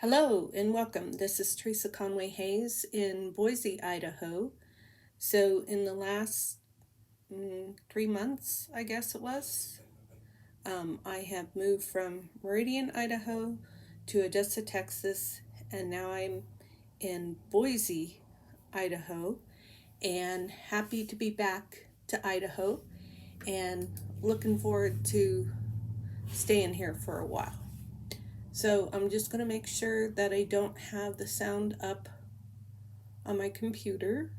Hello and welcome. This is Theresa Conway-Hayes in Boise, Idaho. So in the last 3 months, I guess it was, I have moved from Meridian, Idaho to Odessa, Texas, and now I'm in Boise, Idaho, and happy to be back to Idaho and looking forward to staying here for a while. So I'm just going to make sure that I don't have the sound up on my computer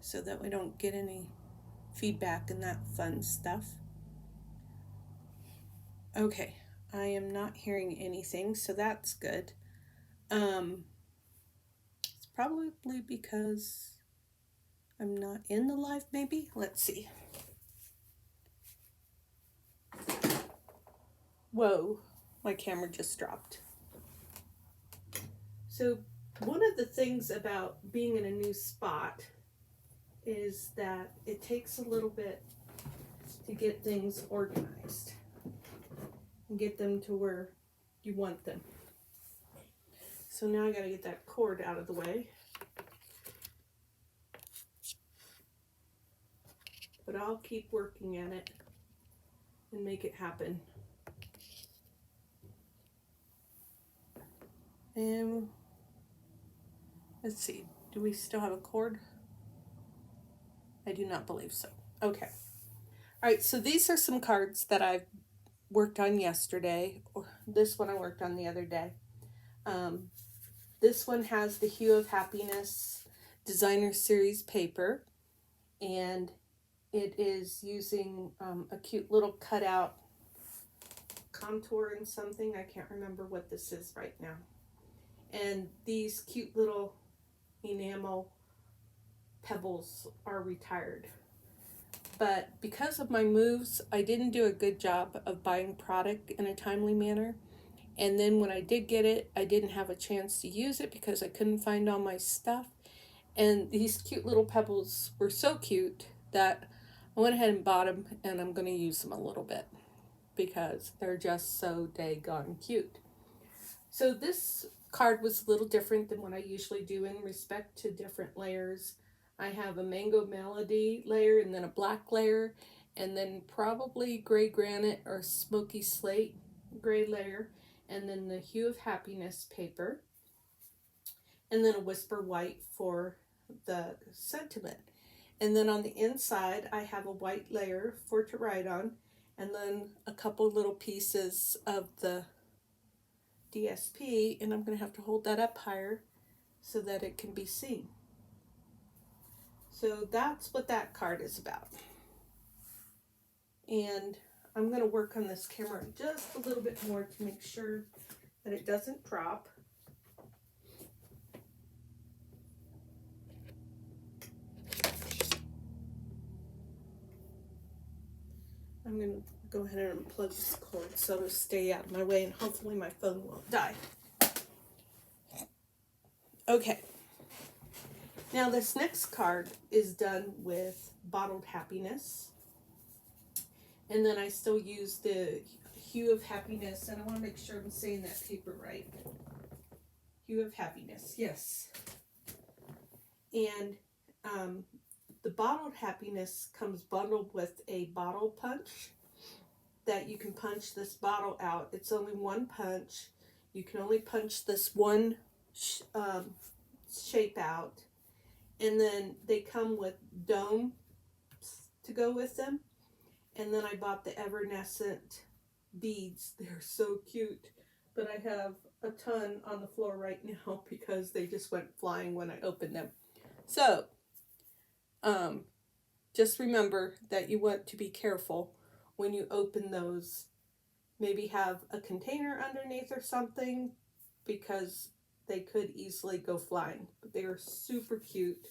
so that we don't get any feedback and that fun stuff. Okay, I am not hearing anything, so that's good. It's probably because I'm not in the live, maybe? Let's see. Whoa, my camera just dropped. So one of the things about being in a new spot is that it takes a little bit to get things organized and get them to where you want them. So now I gotta get that cord out of the way. But I'll keep working at it and make it happen. And let's see, do we still have a cord? I do not believe so. Okay. All right, so these are some cards that I've worked on yesterday. This one I worked on the other day. This one has the Hue of Happiness Designer Series paper, and it is using a cute little cutout contour and something. I can't remember what this is right now. And these cute little enamel pebbles are retired. But because of my moves, I didn't do a good job of buying product in a timely manner. And then when I did get it, I didn't have a chance to use it because I couldn't find all my stuff. And these cute little pebbles were so cute that I went ahead and bought them, and I'm going to use them a little bit because they're just so daggone cute. So this card was a little different than what I usually do in respect to different layers. I have a Mango Melody layer and then a black layer and then probably gray granite or smoky slate gray layer, and then the Hue of Happiness paper, and then a Whisper White for the sentiment. And then on the inside, I have a white layer for to write on, and then a couple little pieces of the DSP, and I'm going to have to hold that up higher so that it can be seen. So that's what that card is about. And I'm going to work on this camera just a little bit more to make sure that it doesn't drop. I'm going to go ahead and unplug this cord so it'll stay out of my way, and hopefully my phone won't die. Okay. Now this next card is done with Bottled Happiness. And then I still use the Hue of Happiness, and I want to make sure I'm saying that paper right. Hue of Happiness, yes. And the Bottled Happiness comes bundled with a bottle punch that you can punch this bottle out. It's only one punch. You can only punch this one shape out. And then they come with domes to go with them. And then I bought the Evanescent beads. They're so cute. But I have a ton on the floor right now because they just went flying when I opened them. So, just remember that you want to be careful when you open those. Maybe have a container underneath or something, because they could easily go flying. But they are super cute,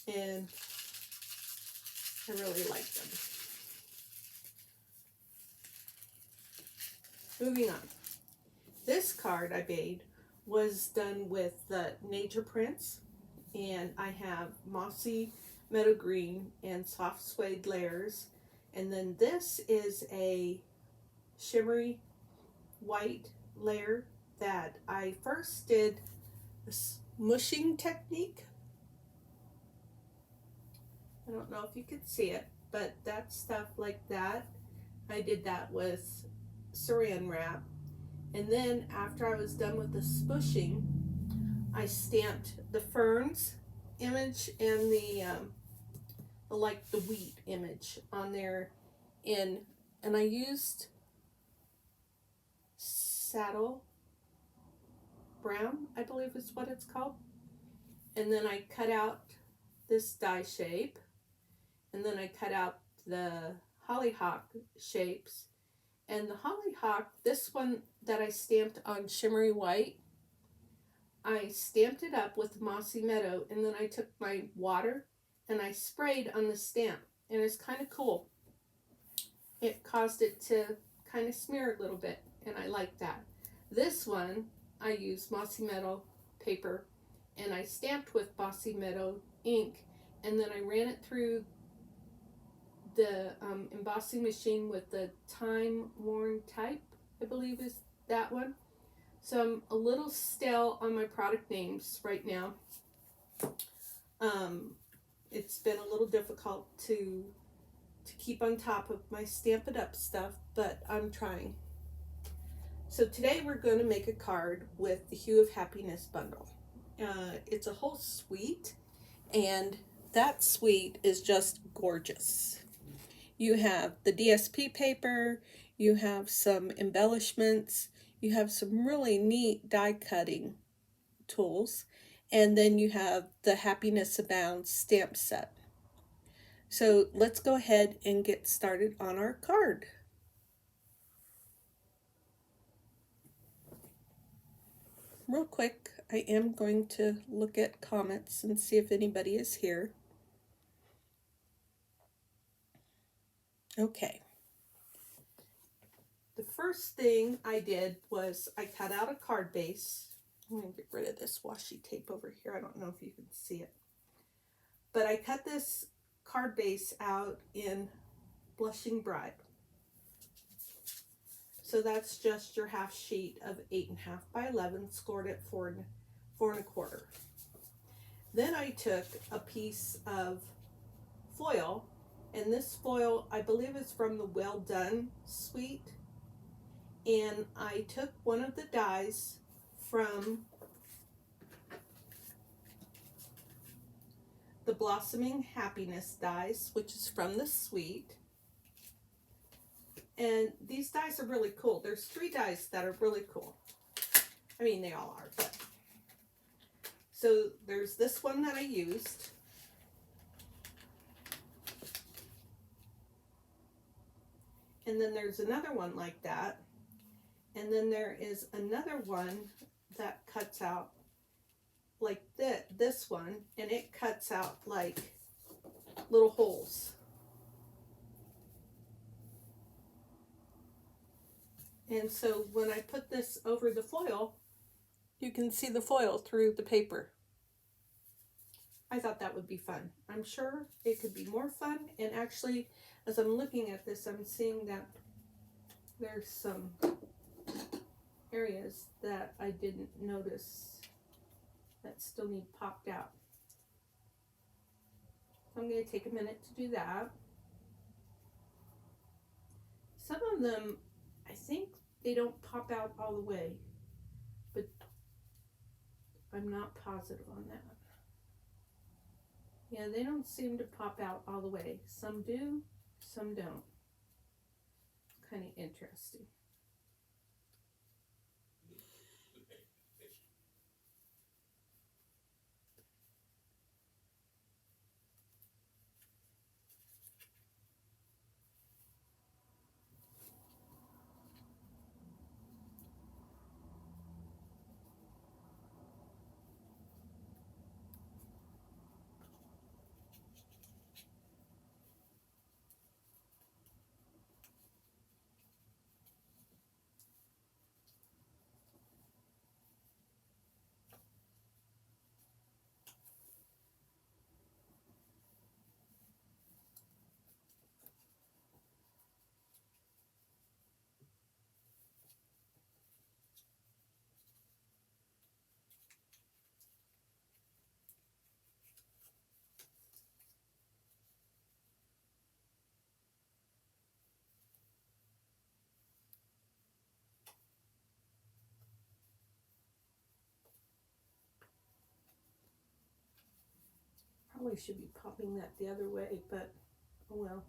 and I really like them. Moving on. This card I made was done with the nature prints, and I have mossy meadow green and soft suede layers, and then this is a shimmery white layer that I first did a smushing technique. I don't know if you could see it, but that stuff like that, I did that with saran wrap. And then after I was done with the smushing, I stamped the ferns image and the like the wheat image on there and I used saddle brown, I believe is what it's called. And then I cut out this die shape, and then I cut out the hollyhock shapes. And the hollyhock, this one that I stamped on shimmery white, I stamped it up with Mossy Meadow, and then I took my water and I sprayed on the stamp, and it's kind of cool. It caused it to kind of smear a little bit, and I like that. This one, I used Mossy Meadow paper, and I stamped with Mossy Meadow ink, and then I ran it through the embossing machine with the Time Worn Type, I believe is that one. So I'm a little stale on my product names right now. It's been a little difficult to keep on top of my Stamp It Up stuff, but I'm trying. So today we're going to make a card with the Hue of Happiness bundle. It's a whole suite, and that suite is just gorgeous. You have the DSP paper, you have some embellishments, you have some really neat die cutting tools, and then you have the Happiness Abounds stamp set. So let's go ahead and get started on our card. Real quick, I am going to look at comments and see if anybody is here. Okay. The first thing I did was I cut out a card base. I'm going to get rid of this washi tape over here. I don't know if you can see it. But I cut this card base out in Blushing Bride. So that's just your half sheet of 8.5 by 11, scored at 4 1/4. Then I took a piece of foil, and this foil I believe is from the Well Done suite, and I took one of the dies from the Blossoming Happiness dies, which is from the suite. And these dies are really cool. There's 3 dies that are really cool. I mean, they all are, but so there's this one that I used. And then there's another one like that. And then there is another one that cuts out like this one, and it cuts out like little holes. And so when I put this over the foil, you can see the foil through the paper. I thought that would be fun. I'm sure it could be more fun. And actually, as I'm looking at this, I'm seeing that there's some areas that I didn't notice that still need popped out. So I'm going to take a minute to do that. Some of them, I think they don't pop out all the way, but I'm not positive on that. Yeah, they don't seem to pop out all the way. Some do, some don't. Kind of interesting. Probably should be popping that the other way, but oh well.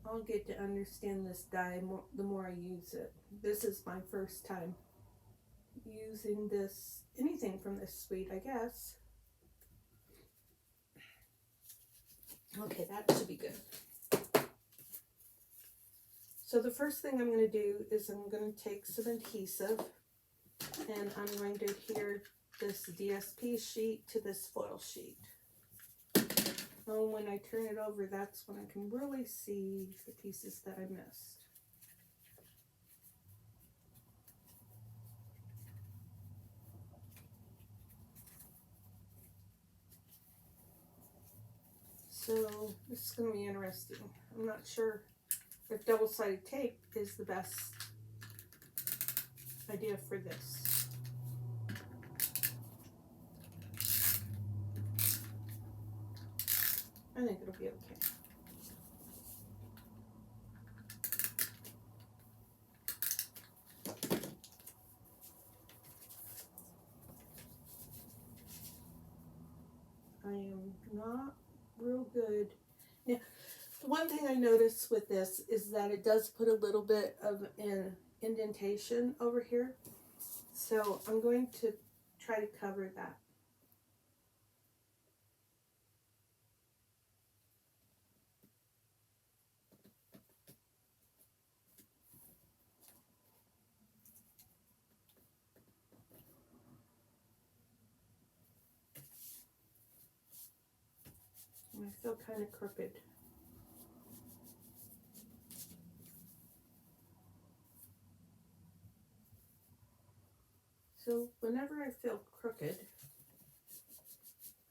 I'll get to understand this die more, the more I use it. This is my first time using this, anything from this suite, I guess. Okay, that should be good. So the first thing I'm going to do is I'm going to take some adhesive and I'm going to adhere this DSP sheet to this foil sheet. Oh, when I turn it over, that's when I can really see the pieces that I missed. So this is going to be interesting. I'm not sure if double-sided tape is the best idea for this. I think it'll be okay. I am not real good. Now, the one thing I noticed with this is that it does put a little bit of an indentation over here. So I'm going to try to cover that. I feel kind of crooked. So whenever I feel crooked,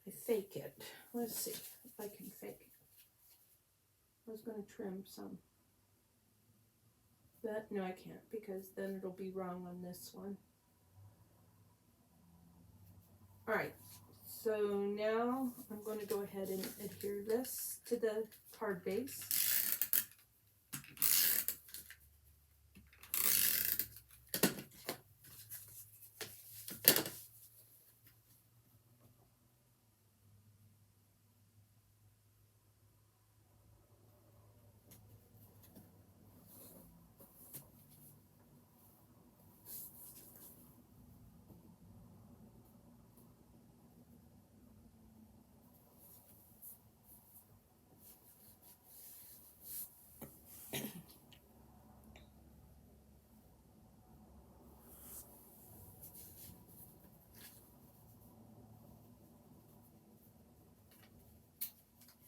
I fake it. Let's see if I can fake it. I was going to trim some. But no, I can't because then it'll be wrong on this one. Alright, so now I'm going to go ahead and adhere this to the card base.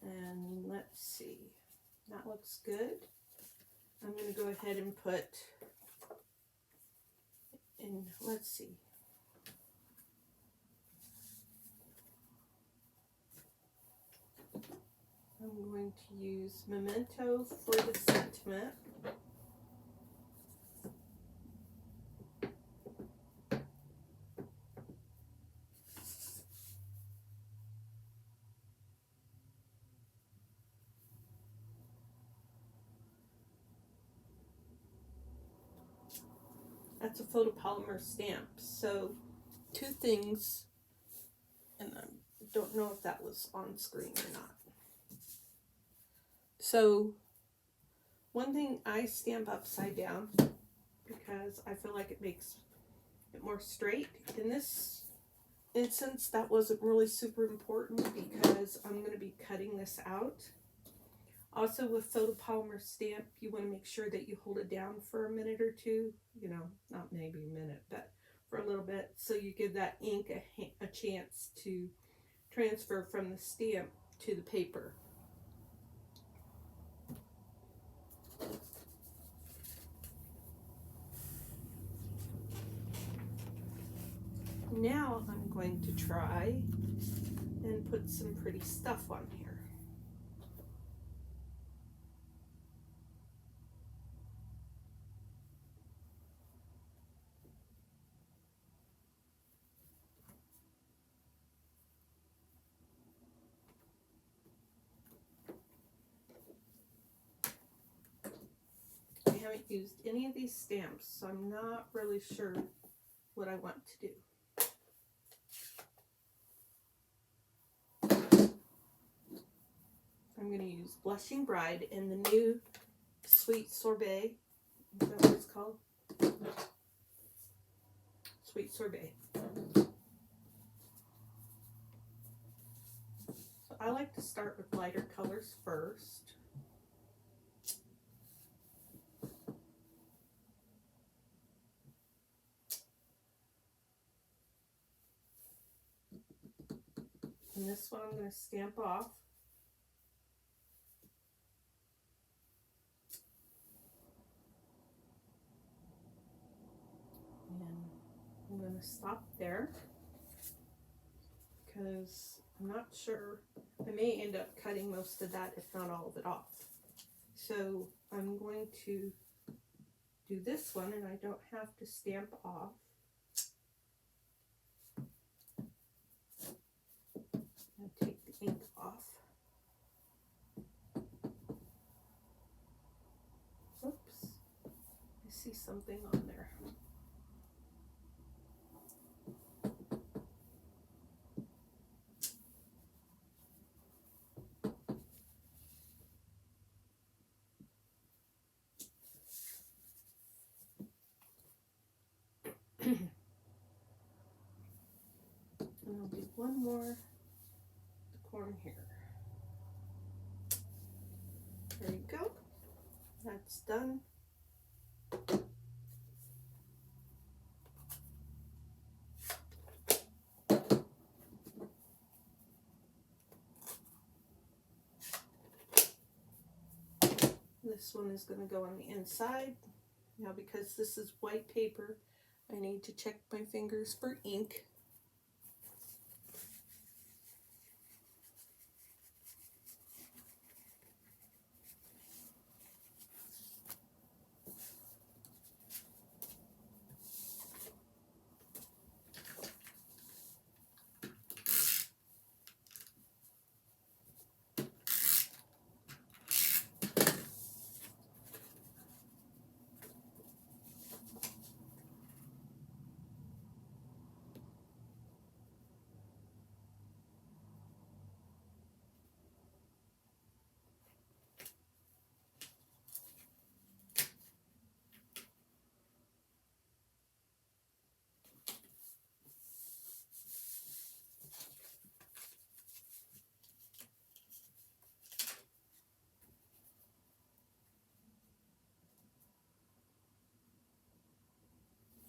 And let's see, that looks good. I'm going to go ahead and put in, let's see. I'm going to use Memento for the sentiment. That's a photopolymer stamp. So two things, and I don't know if that was on screen or not. So one thing, I stamp upside down because I feel like it makes it more straight. In this instance, that wasn't really super important because I'm going to be cutting this out. Also with photopolymer stamp, you want to make sure that you hold it down for a minute or two, you know, not maybe a minute, but for a little bit, so you give that ink a chance to transfer from the stamp to the paper. Now I'm going to try and put some pretty stuff on here. I haven't used any of these stamps, so I'm not really sure what I want to do. I'm going to use Blushing Bride in the new Sweet Sorbet. Is that what it's called? Sweet Sorbet. So I like to start with lighter colors first. And this one I'm going to stamp off. And I'm going to stop there because I'm not sure. I may end up cutting most of that, if not all of it off. So I'm going to do this one, and I don't have to stamp off. I'll take the ink off. Oops, I see something on there. And I'll do one more the corner here. There you go. That's done. This one is going to go on the inside. Now, because this is white paper, I need to check my fingers for ink.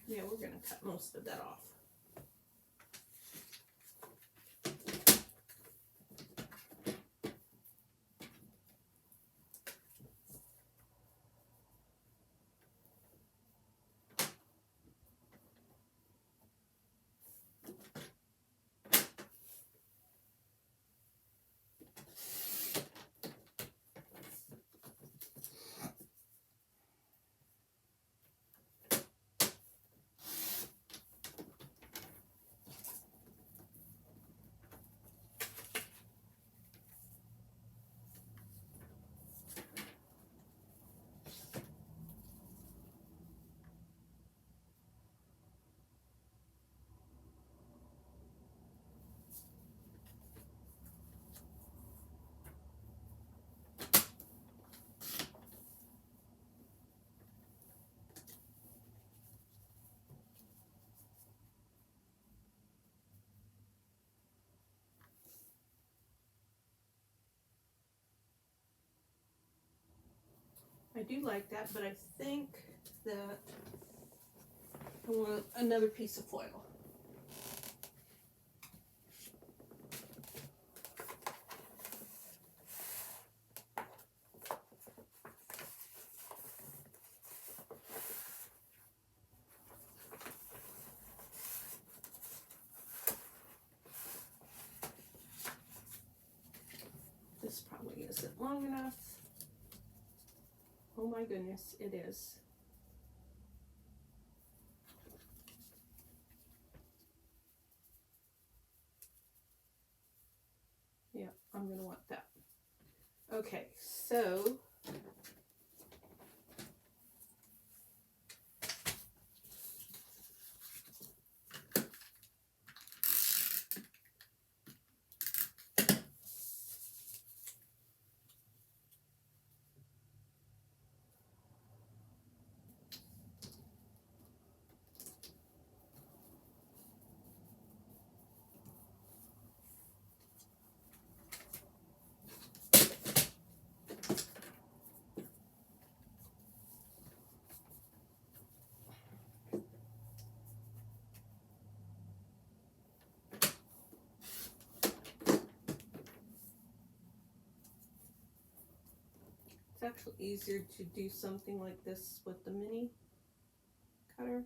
Yeah, we're going to cut most of that off. I do like that, but I think that I want another piece of foil. This probably isn't long enough. Oh my goodness, it is. Yeah, I'm going to want that. Okay, so It's actually easier to do something like this with the mini cutter.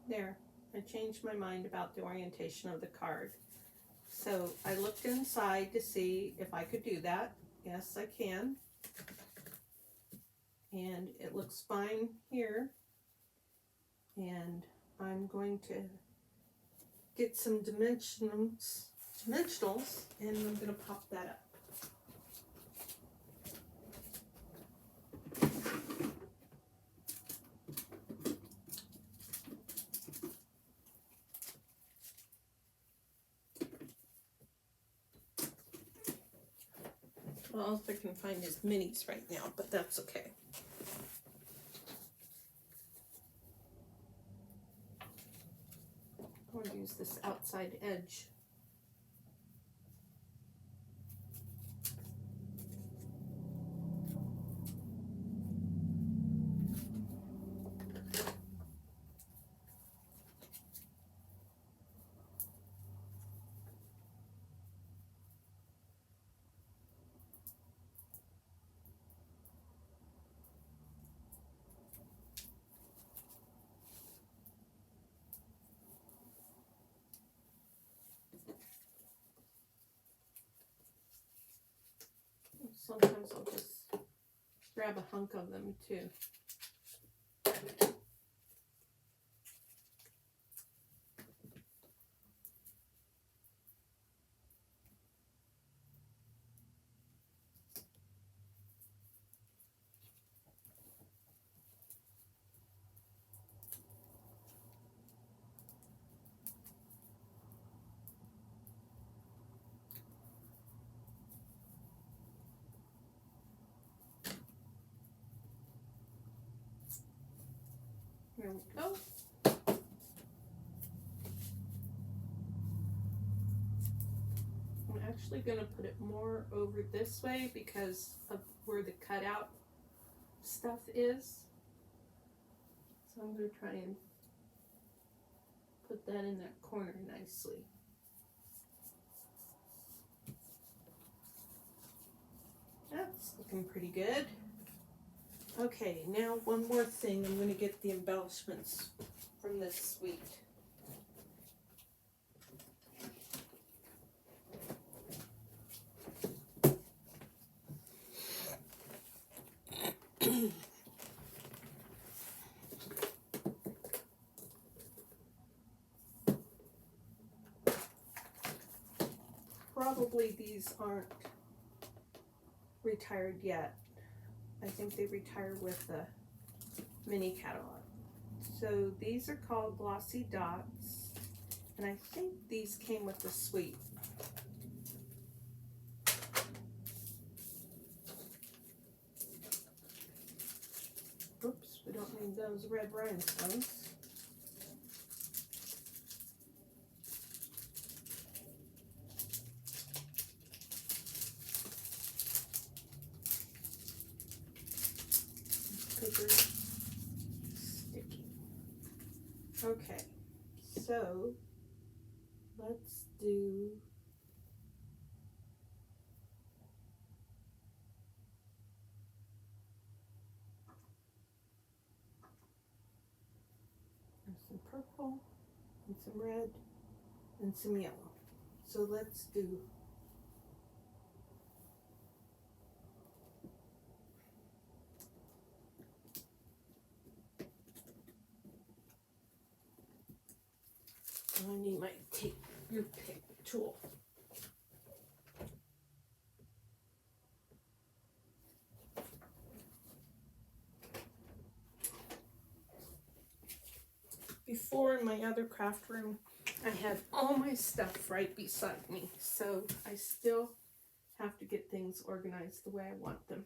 There, I changed my mind about the orientation of the card. So I looked inside to see if I could do that. Yes, I can. And it looks fine here. And I'm going to get some dimensionals, and I'm going to pop that up. Well, all I can find is minis right now, but that's okay. I want to use this outside edge. Sometimes I'll just grab a hunk of them too. Here we go. I'm actually going to put it more over this way because of where the cutout stuff is. So I'm going to try and put that in that corner nicely. That's looking pretty good. Okay, now one more thing. I'm going to get the embellishments from this suite. Probably these aren't retired yet. I think they retire with the mini catalog. So these are called Glossy Dots, and I think these came with the suite. Oops, we don't need those red rhinestones. Paper's sticky. Okay, so let's do some purple and some red and some yellow. So let's do I need my tape, your pick tool. before in my other craft room, I had all my stuff right beside me, so I still have to get things organized the way I want them.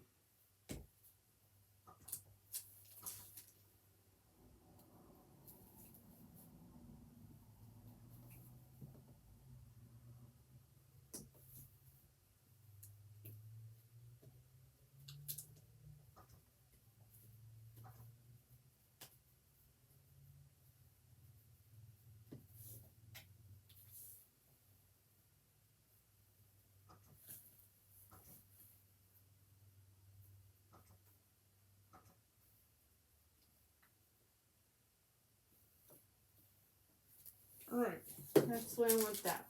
Alright, that's the way I want that.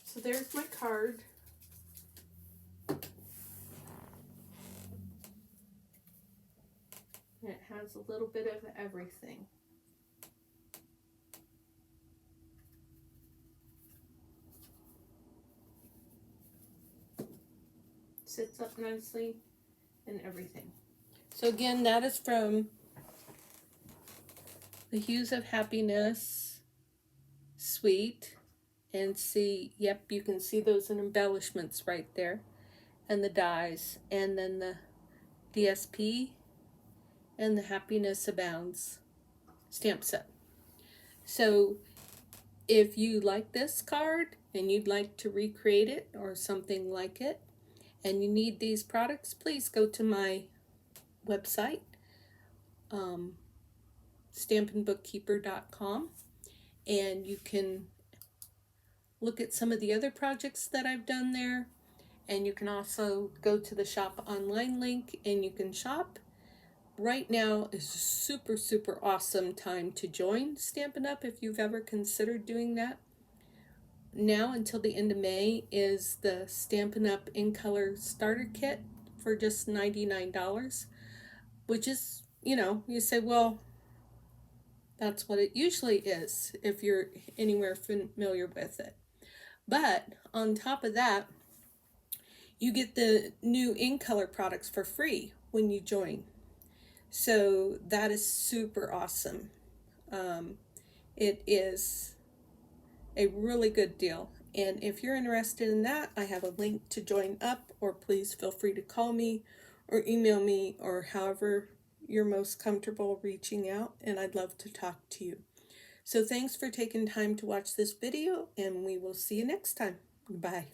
So there's my card. And it has a little bit of everything. Sits up nicely and everything. So again, that is from the Hues of Happiness suite. And see, yep, you can see those embellishments right there. And the dies. And then the DSP and the Happiness Abounds stamp set. So if you like this card and you'd like to recreate it or something like it, and you need these products, please go to my website, stampinbookkeeper.com, and you can look at some of the other projects that I've done there, and you can also go to the shop online link and you can shop. Right now is a super, super awesome time to join Stampin' Up! If you've ever considered doing that. Now until the end of May is the Stampin' Up! In Color Starter Kit for just $99, which is, you know, you say, well, that's what it usually is if you're anywhere familiar with it. But on top of that, you get the new In Color products for free when you join. So that is super awesome. It is a really good deal. And if you're interested in that, I have a link to join up, or please feel free to call me or email me, or however you're most comfortable reaching out, and I'd love to talk to you. So thanks for taking time to watch this video, and we will see you next time. Bye.